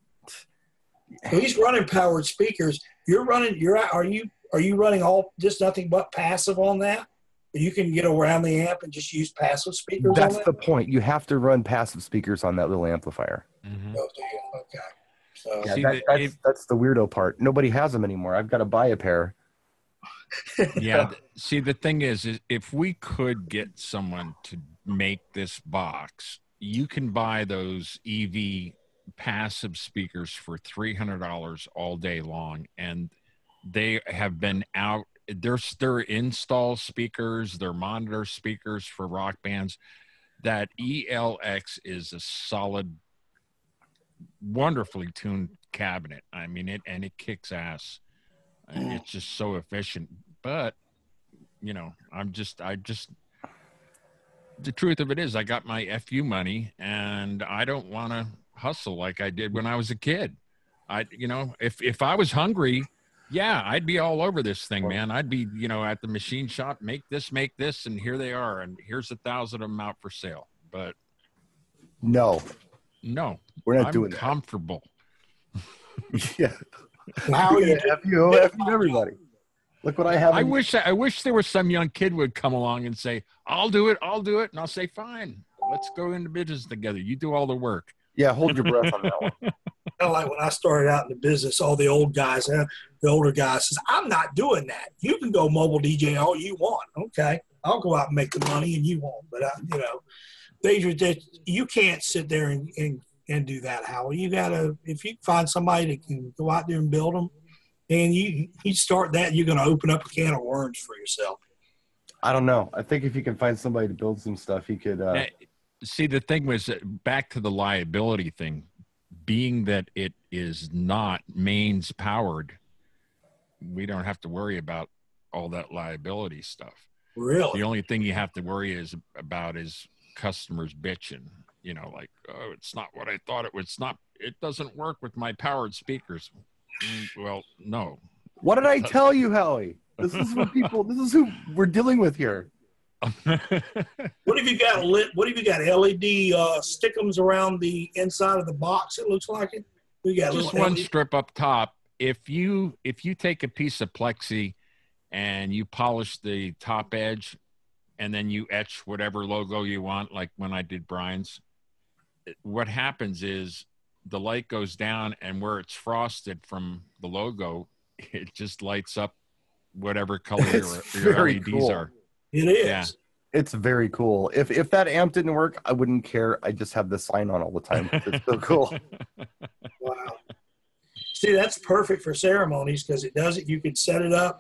so he's running powered speakers. Are you running just nothing but passive on that? You can get around the amp and just use passive speakers. That's the point. You have to run passive speakers on that little amplifier. Mm-hmm. Okay. So yeah, that's the weirdo part. Nobody has them anymore. I've got to buy a pair. Yeah. See, the thing is if we could get someone to make this box, you can buy those EV passive speakers for $300 all day long, and they have been out. They're install speakers, they're monitor speakers for rock bands. That ELX is a solid, wonderfully tuned cabinet. I mean, it kicks ass. It's just so efficient. But you know, the truth of it is, I got my FU money, and I don't want to hustle like I did when I was a kid. If I was hungry, yeah, I'd be all over this thing, man. I'd be, at the machine shop, make this, and here they are, and here's 1,000 of them out for sale. But no, we're not doing that. Comfortable. Yeah. How you everybody? Look what I have. I wish there was some young kid would come along and say, I'll do it, and I'll say, fine, let's go into business together. You do all the work. Yeah, hold your breath on that one. Kind of like when I started out in the business, all the older guys says, I'm not doing that. You can go mobile DJ all you want. Okay, I'll go out and make the money, and you won't. But you can't sit there and do that, Howie. You gotta, if you find somebody that can go out there and build them, and you start that, you're going to open up a can of worms for yourself. I don't know. I think if you can find somebody to build some stuff, he could. See, the thing was, back to the liability thing, being that it is not mains powered, we don't have to worry about all that liability stuff. Really? The only thing you have to worry about is customers bitching, like, oh, it's not what I thought it was. It doesn't work with my powered speakers. Well, no. What did I tell you, Howie? This is who we're dealing with here. What have you got lit? What have you got? LED stickums around the inside of the box, it looks like it. We got just one LED strip up top. If you take a piece of plexi and you polish the top edge and then you etch whatever logo you want, like when I did Brian's, what happens is the light goes down, and where it's frosted from the logo, it just lights up whatever color your LEDs cool. are. It is. Yeah. It's very cool. If that amp didn't work, I wouldn't care. I just have the sign on all the time. It's so cool. Wow. See, that's perfect for ceremonies because it does it. You can set it up,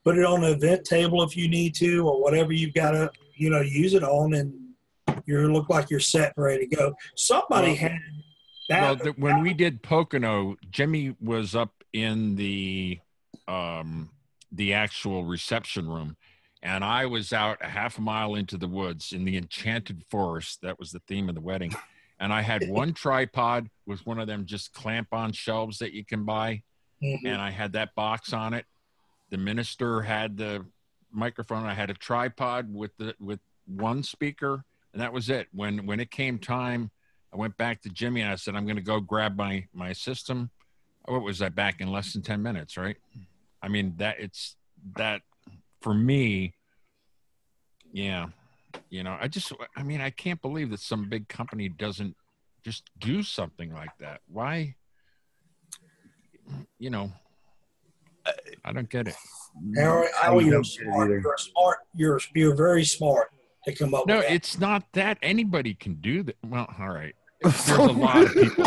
put it on an event table if you need to, or whatever you've got to, use it on, and you look like you're set and ready to go. Somebody had that. When we did Pocono, Jimmy was up in the actual reception room, And I was out a half a mile into the woods in the enchanted forest. That was the theme of the wedding. And I had one tripod with one of them just clamp on shelves that you can buy. Mm-hmm. And I had that box on it. The minister had the microphone. I had a tripod with one speaker, and that was it. When it came time, I went back to Jimmy and I said, I'm going to go grab my system. What was that, back in less than 10 minutes, right? I mean, that for me, yeah. You know, I can't believe that some big company doesn't just do something like that. Why? You know, I don't get it. Howie, you're smart. You're smart. You're very smart to come up with that. No, it's not that. Anybody can do that. Well, all right. There's a lot of people.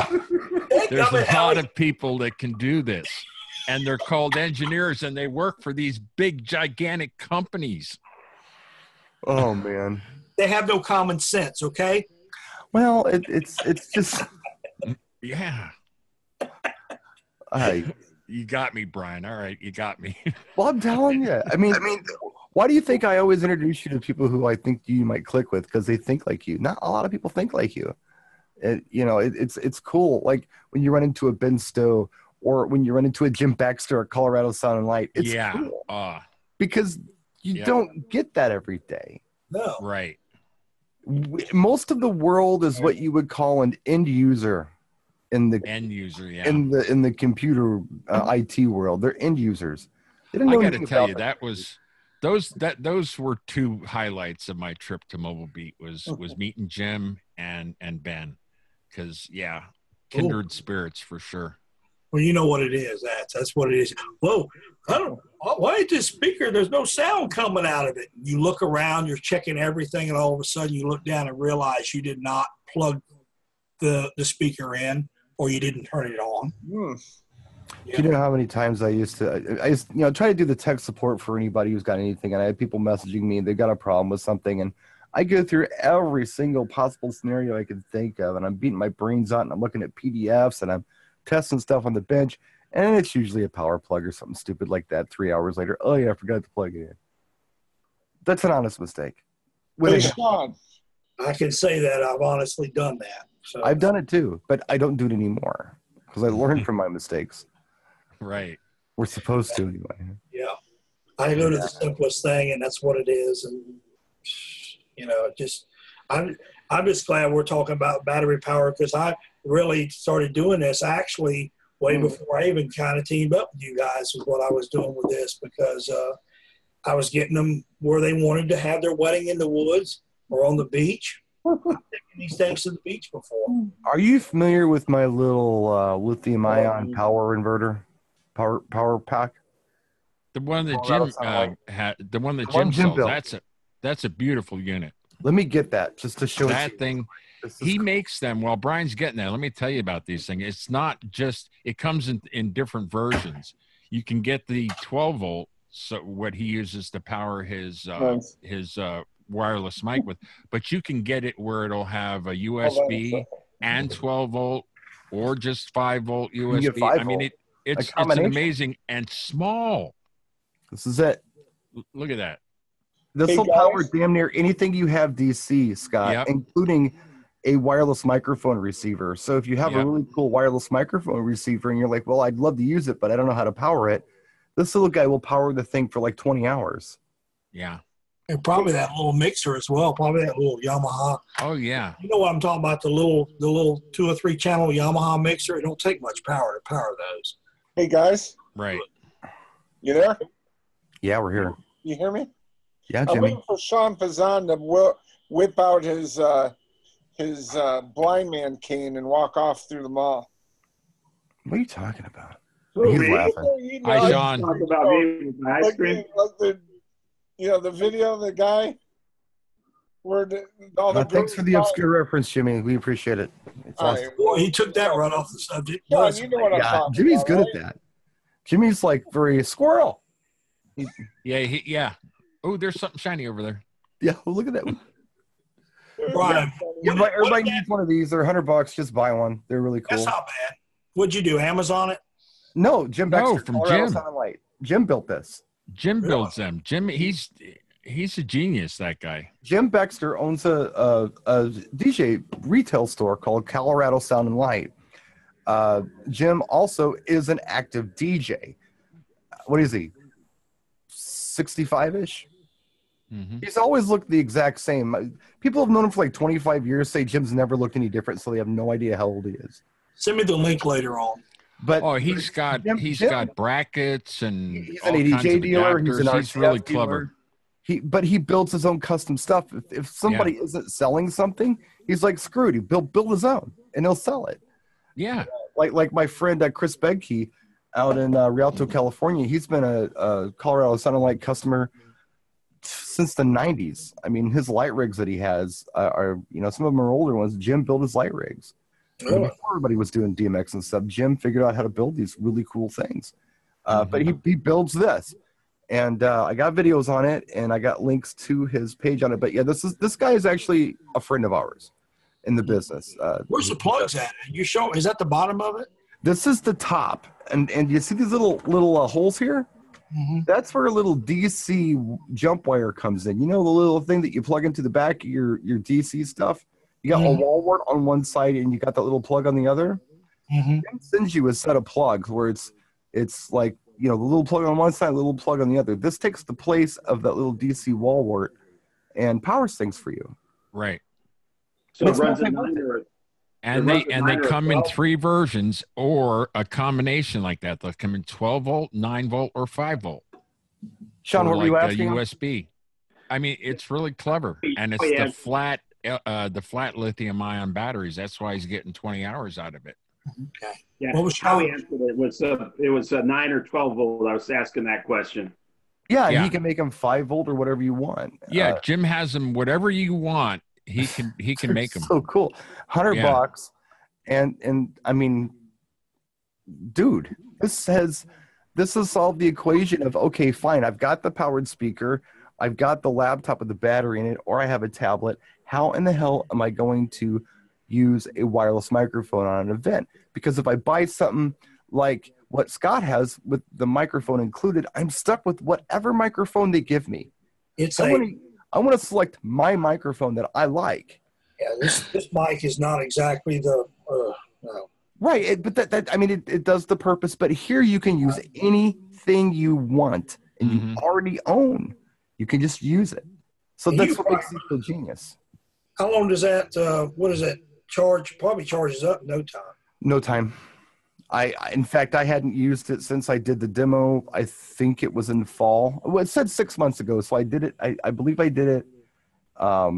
There's a lot of people that can do this. And they're called engineers, and they work for these big, gigantic companies. Oh, man. They have no common sense, okay? Well, it's just... Yeah. You got me, Brian. All right, you got me. Well, I'm telling you. I mean, why do you think I always introduce you to people who I think you might click with because they think like you? Not a lot of people think like you. It's cool. Like when you run into a Ben Stowe or when you run into a Jim Baxter at Colorado Sound and Light. It's cool because you don't get that every day. No. Right. Most of the world is what you would call an end user. In the end user, yeah. In the computer IT world, they're end users. I got to tell you, that was those were two highlights of my trip to Mobile Beat was meeting Jim and Ben, because kindred spirits for sure. Well, you know what it is. That's what it is. Whoa, I don't. Why is this speaker? There's no sound coming out of it. You look around, you're checking everything, and all of a sudden you look down and realize you did not plug the speaker in. Or you didn't turn it on. Yeah. Do you know how many times I used to try to do the tech support for anybody who's got anything, and I had people messaging me, they've got a problem with something, and I go through every single possible scenario I could think of, and I'm beating my brains out, and I'm looking at PDFs, and I'm testing stuff on the bench, and it's usually a power plug or something stupid like that. 3 hours later, oh yeah, I forgot to plug it in. That's an honest mistake. Hey, Sean. I can say that I've honestly done that. So. I've done it too, but I don't do it anymore because I learned from my mistakes. Right. We're supposed to anyway. Yeah. I go to the simplest thing, and that's what it is. And, I'm just glad we're talking about battery power because I really started doing this actually way before I even kind of teamed up with you guys with what I was doing with this because I was getting them where they wanted to have their wedding in the woods or on the beach. I've taken these things to the beach before. Are you familiar with my little lithium-ion power inverter, power pack? The one that Jim had, the one that Jim sold. That's a beautiful unit. Let me get that just to show that thing. He makes them while Brian's getting there. Let me tell you about these things. It's not just. It comes in different versions. You can get the 12 volt. So what he uses to power his wireless mic with, but you can get it where it'll have a USB and 12 volt or just 5 volt USB. I mean, it's an amazing and small. This is it. Look at that. This will power damn near anything you have DC, Scott, including a wireless microphone receiver. So if you have a really cool wireless microphone receiver and you're like, well, I'd love to use it, but I don't know how to power it. This little guy will power the thing for like 20 hours. Yeah. And probably that little mixer as well. Probably that little Yamaha. Oh yeah. You know what I'm talking about? The little 2 or 3 channel Yamaha mixer. It don't take much power to power those. Hey guys. Right. You there? Yeah, we're here. You hear me? Yeah, I'm Jimmy. waiting for Sean Fazan to whip out his blind man cane and walk off through the mall. What are you talking about? He's laughing. Hi, Sean. Talk about me with my ice cream. The video of the guy where thanks for the obscure reference, Jimmy. We appreciate it. It's awesome. Well, he took that right off the subject. Yeah, you know what I'm talking Jimmy's about, good right? at that. Jimmy's like very squirrel. Yeah. Oh, there's something shiny over there. Yeah, well, look at that. Brian, everybody needs one of these. They're $100. Just buy one. They're really cool. That's not bad. What'd you do? Amazon it? No, Jim Baxter. No, from Jim. Jim built this. Jim builds them. Jim, He's a genius, that guy. Jim Baxter owns a DJ retail store called Colorado Sound and Light. Jim also is an active DJ. What is he? 65-ish? Mm-hmm. He's always looked the exact same. People have known him for like 25 years, say Jim's never looked any different, so they have no idea how old he is. Send me the link later on. But he's got brackets and he's an ADJ dealer. He's an He's really clever. But he builds his own custom stuff. If somebody isn't selling something, he's like, screwed. He build his own, and he'll sell it. Yeah. Like my friend Chris Bedke out in Rialto, California. He's been a Colorado Sound and Light customer since the 90s. I mean, his light rigs that he has are some of them are older ones. Jim built his light rigs. Really? Before everybody was doing DMX and stuff, Jim figured out how to build these really cool things. But he builds this. And I got videos on it, and I got links to his page on it. But yeah, this guy is actually a friend of ours in the business. Where's the plugs at? You show? Is that the bottom of it? This is the top, and you see these little holes here? Mm-hmm. That's where a little DC jump wire comes in. You know the little thing that you plug into the back of your DC stuff? You got a wall wart on one side, and you got that little plug on the other. Mm-hmm. It sends you a set of plugs where it's like, the little plug on one side, little plug on the other. This takes the place of that little DC wall wart and powers things for you. Right. So it runs a 9 or and they come in 3 versions or a combination like that. They'll come in 12 volt, 9 volt, or 5 volt. Sean, what were you asking? USB. I mean, it's really clever, and it's the flat lithium ion batteries. That's why he's getting 20 hours out of it. Okay. Yeah. What was Howie answered it? It was a 9 or 12 volt. I was asking that question. Yeah, he can make them 5 volt or whatever you want. Yeah, Jim has them whatever you want. He can make them. So cool. $100, and I mean, dude, this has solved the equation of, okay, fine, I've got the powered speaker, I've got the laptop with the battery in it, or I have a tablet. How in the hell am I going to use a wireless microphone on an event? Because if I buy something like what Scott has with the microphone included, I'm stuck with whatever microphone they give me. I want to select my microphone that I like. Yeah, this mic is not exactly the no. Right, but that I mean, it does the purpose. But here you can use anything you want, and you already own. You can just use it. So that's what makes it so genius. How long does that? What does that charge? Probably charges up in no time. No time. In fact, I hadn't used it since I did the demo. I think it was in fall. Well, it said 6 months ago, so I did it. I believe I did it. I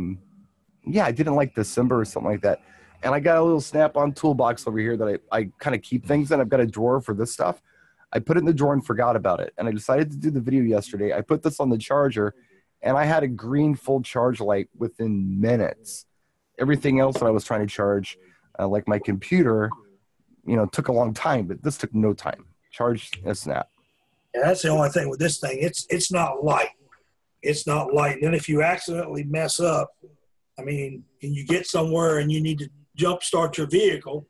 did it in like December or something like that. And I got a little Snap-on toolbox over here that I kind of keep things in. I've got a drawer for this stuff. I put it in the drawer and forgot about it. And I decided to do the video yesterday. I put this on the charger, and I had a green full charge light within minutes. Everything else that I was trying to charge, like my computer, took a long time, but this took no time. Charge a snap. Yeah, that's the only thing with this thing. It's not light. It's not light. And then if you accidentally mess up, I mean, and you get somewhere and you need to jump start your vehicle.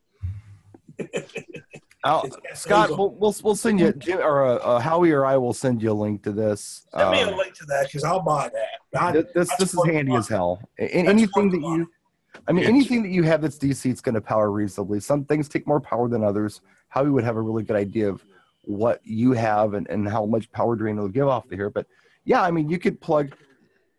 Scott, we'll send you, Howie or I will send you a link to this. Send me a link to that because I'll buy that. This is handy as hell. Anything that you have that's DC, it's going to power reasonably. Some things take more power than others. Howie would have a really good idea of what you have and how much power drain it'll give off the here. But yeah, I mean, you could plug.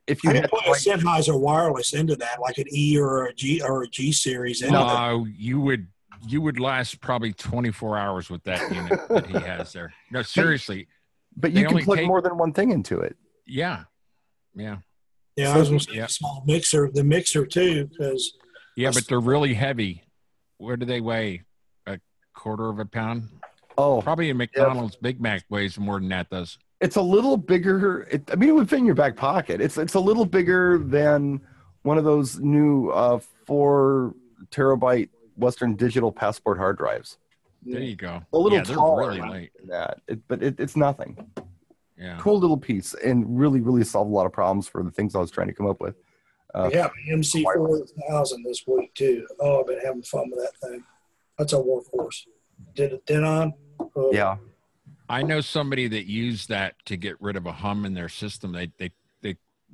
If you I could put a Sennheiser wireless into that, like an E or a G series. No, you would last probably 24 hours with that unit that he has there. No, seriously. But you can plug more than one thing into it. Yeah. Yeah, I was going to say a small mixer, the mixer too, because. Yeah, but they're really heavy. What do they weigh? A quarter of a pound? Oh. Probably a McDonald's Big Mac weighs more than that does. It's a little bigger. It would fit in your back pocket. It's a little bigger than one of those new 4 terabyte Western Digital Passport hard drives. There you go. A little taller really light. than that, but it's nothing. Yeah. Cool little piece, and really, really solved a lot of problems for the things I was trying to come up with. MC4000 this week too. Oh, I've been having fun with that thing. That's a workhorse. Did it then on? Yeah. I know somebody that used that to get rid of a hum in their system. They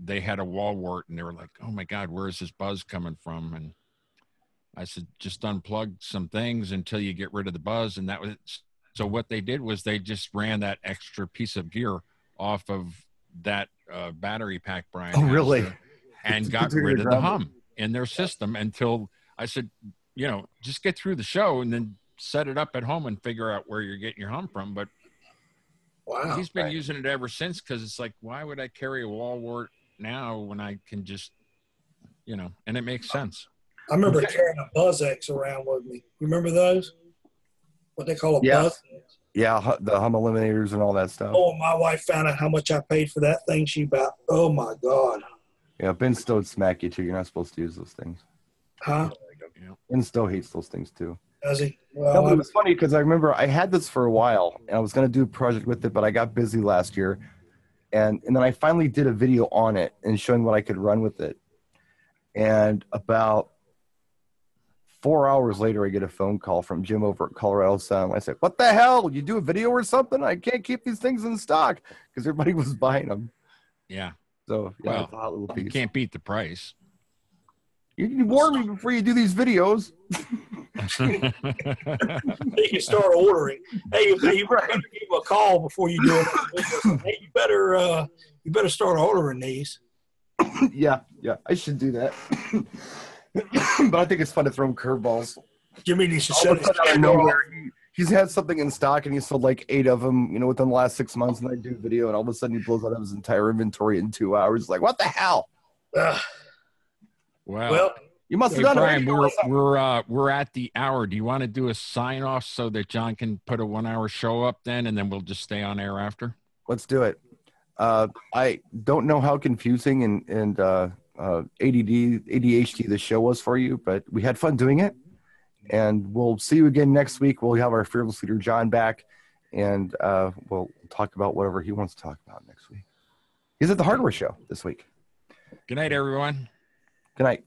they had a wall wart, and they were like, "Oh my God, where is this buzz coming from?" And I said, "Just unplug some things until you get rid of the buzz." And that was so. What they did was they just ran that extra piece of gear off of that battery pack, Brian. Oh, has really? there, and got rid of the hum in their system until I said, just get through the show and then set it up at home and figure out where you're getting your hum from. But Wow. he's been using it ever since, because it's like, why would I carry a wall wart now when I can just, and it makes sense. I remember carrying a BuzzX around with me. You remember those? What they call a Buzz? Yeah, the hum eliminators and all that stuff. Oh, my wife found out how much I paid for that thing. She about, oh my God. Yeah, Ben Stowe would smack you too. You're not supposed to use those things. Huh? Ben Stowe hates those things too. Does he? Well, No, but it was funny because I remember I had this for a while and I was going to do a project with it, but I got busy last year. And then I finally did a video on it and showing what I could run with it. And about 4 hours later, I get a phone call from Jim over at Colorado Sound. I said, "What the hell? You do a video or something? I can't keep these things in stock," because everybody was buying them. Yeah. So, yeah, Well, it's a hot little piece. You can't beat the price. You can warn me before you do these videos. you can start ordering. Hey, you better give him a call before you do it. Hey, you better start ordering these. Yeah, I should do that. But I think it's fun to throw him curveballs. Jimmy needs to All set of a his sudden, out of camera nowhere, off. he's had something in stock and he sold like 8 of them, within the last 6 months. And I do a video, and all of a sudden he blows out of his entire inventory in 2 hours. Like, what the hell? Well, you must have hey, done Brian, it. we're at the hour. Do you want to do a sign off so that John can put a 1 hour show up then, and then we'll just stay on air after? Let's do it. I don't know how confusing and ADHD the show was for you, but we had fun doing it. And we'll see you again next week. We'll have our fearless leader John back, and we'll talk about whatever he wants to talk about next week. He's at the hardware show this week. Good night, everyone. Good night.